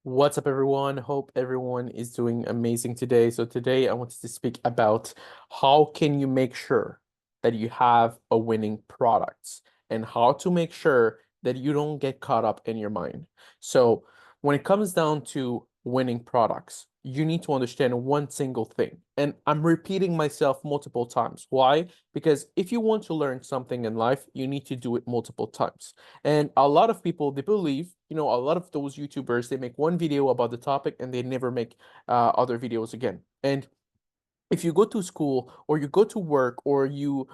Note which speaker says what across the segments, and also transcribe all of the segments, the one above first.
Speaker 1: What's up, everyone? Hope everyone is doing amazing today. So today I wanted to speak about how can you make sure that you have a winning product and how to make sure that you don't get caught up in your mind. So when it comes down to winning products, you need to understand one single thing. And I'm repeating myself multiple times. Why? Because if you want to learn something in life, you need to do it multiple times. And a lot of people, they believe, a lot of those YouTubers, they make one video about the topic and they never make other videos again. And if you go to school or you go to work or you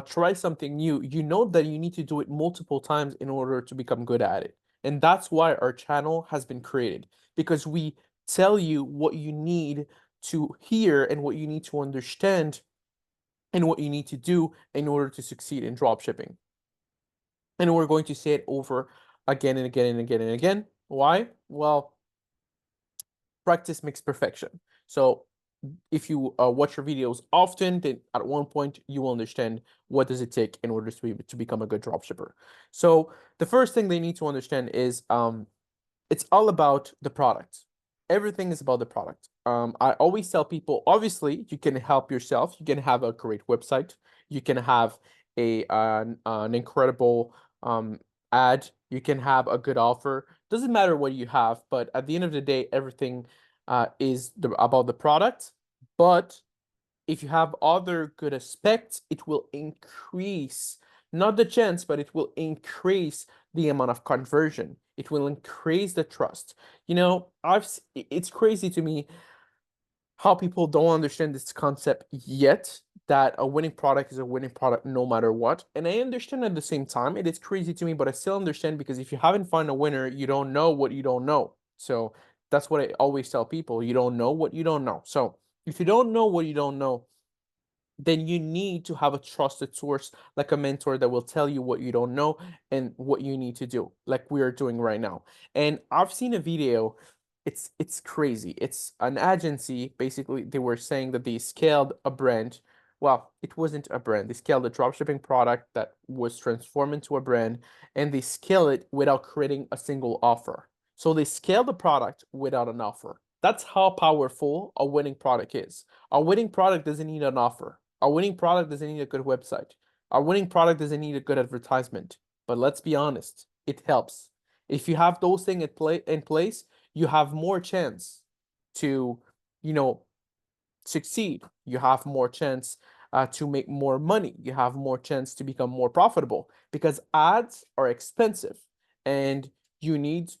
Speaker 1: try something new, you know that you need to do it multiple times in order to become good at it. And that's why our channel has been created, because we tell you what you need to hear and what you need to understand and what you need to do in order to succeed in dropshipping. And we're going to say it over again and again and again and again. Why? Well, practice makes perfection. So if you watch your videos often, then at one point you will understand what does it take in order to become a good dropshipper. So the first thing they need to understand is it's all about the product. Everything is about the product. I always tell people, obviously, you can help yourself. You can have a great website. You can have an incredible ad. You can have a good offer. Doesn't matter what you have, but at the end of the day, everything is about the product. But if you have other good aspects, it will increase, not the chance, but it will increase the amount of conversion. It will increase the trust. It's crazy to me how people don't understand this concept yet, that a winning product is a winning product no matter what. And I understand at the same time, it is crazy to me, but I still understand, because if you haven't found a winner, you don't know what you don't know. So that's what I always tell people. You don't know what you don't know. So if you don't know what you don't know, then you need to have a trusted source like a mentor that will tell you what you don't know and what you need to do, like we are doing right now. And I've seen a video, it's crazy. It's an agency. Basically, they were saying that they scaled a brand. Well, it wasn't a brand. They scaled a dropshipping product that was transformed into a brand, and they scale it without creating a single offer. So they scale the product without an offer. That's how powerful a winning product is. A winning product doesn't need an offer. A winning product doesn't need a good website. A winning product doesn't need a good advertisement. But let's be honest, it helps. If you have those things in place, you have more chance to, you know, succeed. You have more chance to make more money. You have more chance to become more profitable, because ads are expensive and you need,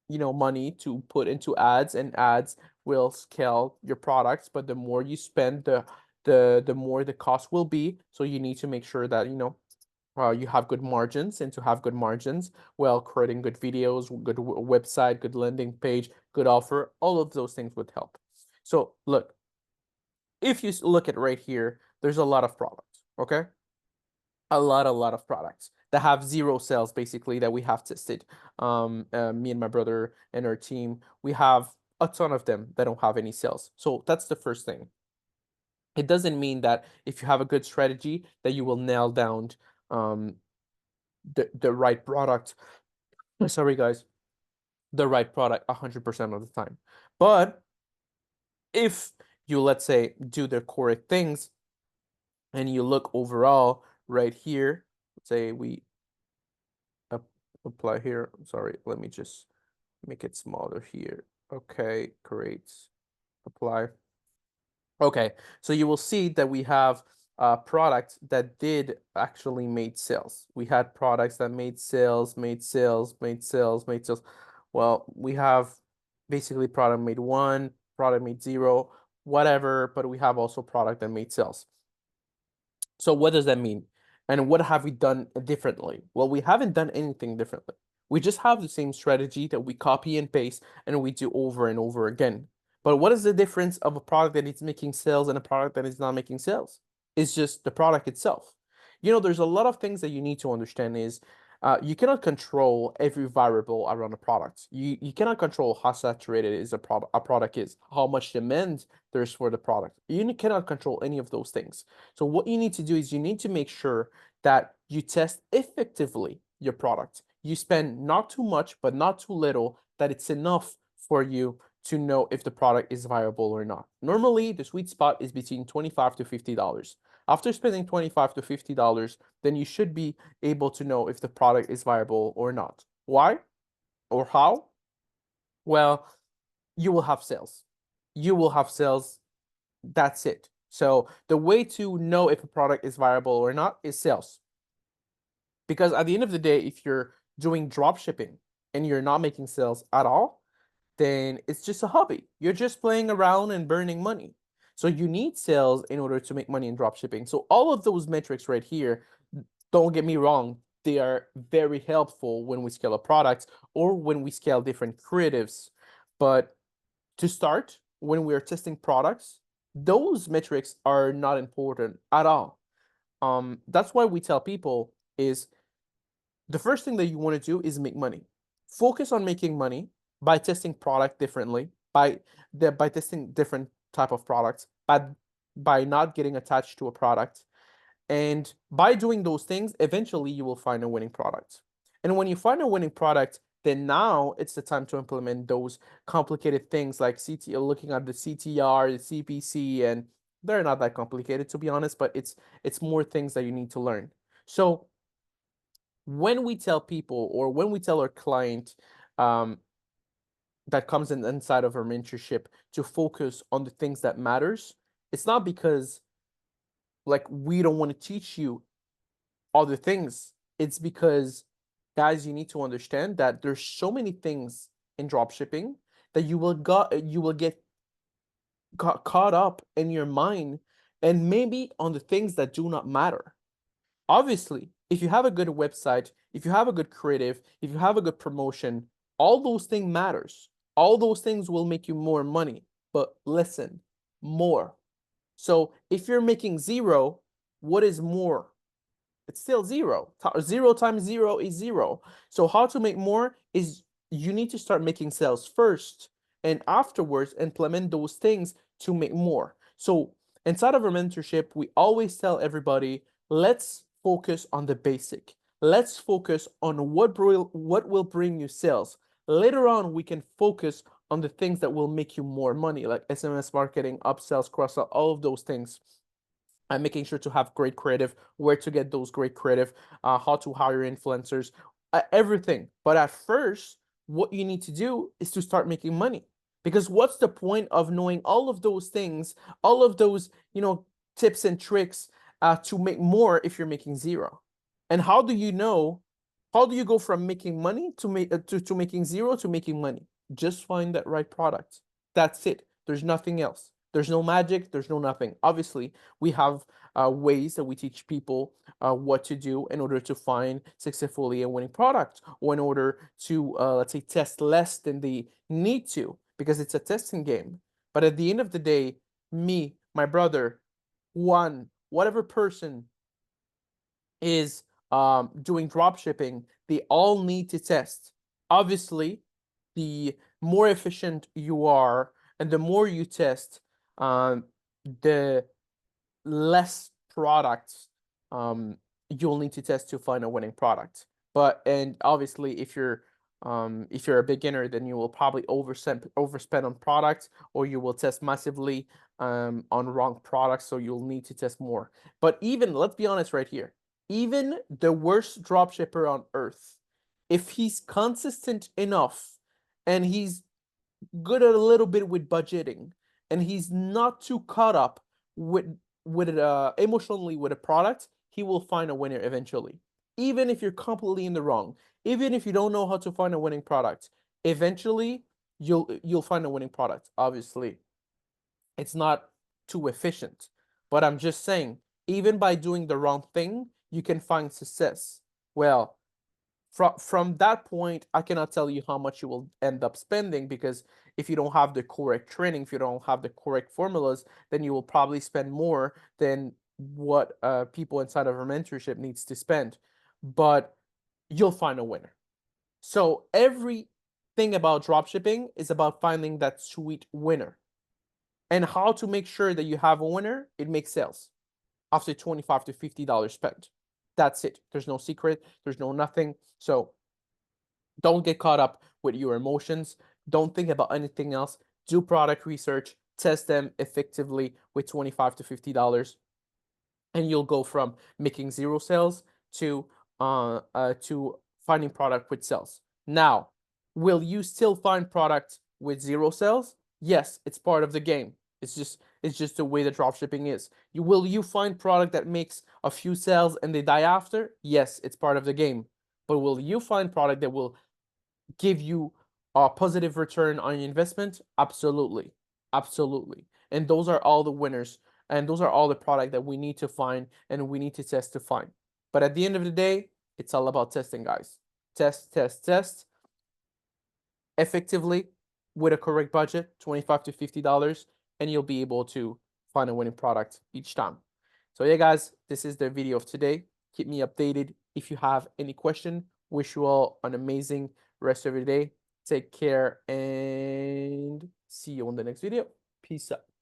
Speaker 1: money to put into ads, and ads will scale your products. But the more you spend, the more the cost will be. So you need to make sure that you have good margins, and to have good margins, well, creating good videos, good website, good landing page, good offer, all of those things would help. So look, if you look at right here, there's a lot of products, okay? A lot of products that have zero sales, basically, that we have tested. Me and my brother and our team, we have a ton of them that don't have any sales. So that's the first thing. It doesn't mean that if you have a good strategy that you will nail down um, the right product. Sorry, guys, the right product 100% of the time. But if you, let's say, do the correct things and you look overall right here, let's say we apply here. Sorry, let me just make it smaller here. Okay, great. Apply. Okay, so you will see that we have products that did actually made sales. We had products that made sales, made sales, made sales, made sales. Well, we have basically product made one, product made zero, whatever, but we have also product that made sales. So what does that mean? And what have we done differently? Well, we haven't done anything differently. We just have the same strategy that we copy and paste and we do over and over again. But what is the difference of a product that is making sales and a product that is not making sales? It's just the product itself. There's a lot of things that you need to understand is you cannot control every variable around a product. You cannot control how saturated is a product is, how much demand there's for the product. You cannot control any of those things. So what you need to do is you need to make sure that you test effectively your product. You spend not too much, but not too little, that it's enough for you to know if the product is viable or not. Normally, the sweet spot is between $25 to $50. After spending $25 to $50, then you should be able to know if the product is viable or not. Why or how? Well, you will have sales. You will have sales. That's it. So the way to know if a product is viable or not is sales. Because at the end of the day, if you're doing drop shipping and you're not making sales at all, then it's just a hobby. You're just playing around and burning money. So you need sales in order to make money in drop shipping. So all of those metrics right here, don't get me wrong, they are very helpful when we scale a product or when we scale different creatives. But to start, when we are testing products, those metrics are not important at all. That's why we tell people is the first thing that you want to do is make money. Focus on making money by testing product differently, by testing different type of products, by not getting attached to a product. And by doing those things, eventually you will find a winning product. And when you find a winning product, then now it's the time to implement those complicated things like looking at the CTR, the CPC, and they're not that complicated to be honest, but it's more things that you need to learn. So when we tell people or when we tell our client that comes inside of our mentorship to focus on the things that matters, it's not because like we don't want to teach you other things. It's because, guys, you need to understand that there's so many things in drop shipping that you will get caught up in your mind and maybe on the things that do not matter. Obviously, if you have a good website, if you have a good creative, if you have a good promotion, all those things matters. All those things will make you more money. But listen, more. So if you're making zero, what is more? It's still zero. 0 times 0 is 0. So how to make more is you need to start making sales first and afterwards implement those things to make more. So inside of our mentorship, we always tell everybody, let's focus on the basic. Let's focus on what will bring you sales. Later on, we can focus on the things that will make you more money, like SMS marketing, upsells, cross-sell, all of those things. And making sure to have great creative, where to get those great creative, how to hire influencers, everything. But at first, what you need to do is to start making money. Because what's the point of knowing all of those things, all of those, tips and tricks to make more if you're making zero? And how do you know? How do you go from making money to making zero to making money? Just find that right product. That's it. There's nothing else. There's no magic. There's no nothing. Obviously, we have ways that we teach people what to do in order to find successfully a winning product, or in order to, let's say, test less than they need to, because it's a testing game. But at the end of the day, me, my brother, Juan, whatever person is doing drop shipping, they all need to test. Obviously, the more efficient you are and the more you test, the less products you'll need to test to find a winning product. And obviously, if you're a beginner, then you will probably overspend on products, or you will test massively on wrong products, so you'll need to test more. But even, let's be honest right here, even the worst dropshipper on earth, if he's consistent enough and he's good at a little bit with budgeting and he's not too caught up with emotionally with a product, he will find a winner eventually. Even if you're completely in the wrong, even if you don't know how to find a winning product, eventually you'll find a winning product. Obviously, it's not too efficient, but I'm just saying, even by doing the wrong thing, you can find success. Well, from that point, I cannot tell you how much you will end up spending, because if you don't have the correct training, if you don't have the correct formulas, then you will probably spend more than what people inside of our mentorship needs to spend. But you'll find a winner. So everything about dropshipping is about finding that sweet winner. And how to make sure that you have a winner, it makes sales after $25 to $50 spent. That's it. There's no secret. There's no nothing. So don't get caught up with your emotions. Don't think about anything else. Do product research, test them effectively with $25 to $50, and you'll go from making zero sales to finding product with sales. Now, will you still find product with zero sales? Yes, it's part of the game. It's just the way that dropshipping is. Will you find product that makes a few sales and they die after? Yes, it's part of the game. But will you find product that will give you a positive return on your investment? Absolutely. Absolutely. And those are all the winners. And those are all the product that we need to find and we need to test to find. But at the end of the day, it's all about testing, guys. Test, test, test effectively with a correct budget, $25 to $50, and you'll be able to find a winning product each time. So yeah, guys, this is the video of today. Keep me updated if you have any question. Wish you all an amazing rest of your day. Take care and see you on the next video. Peace out.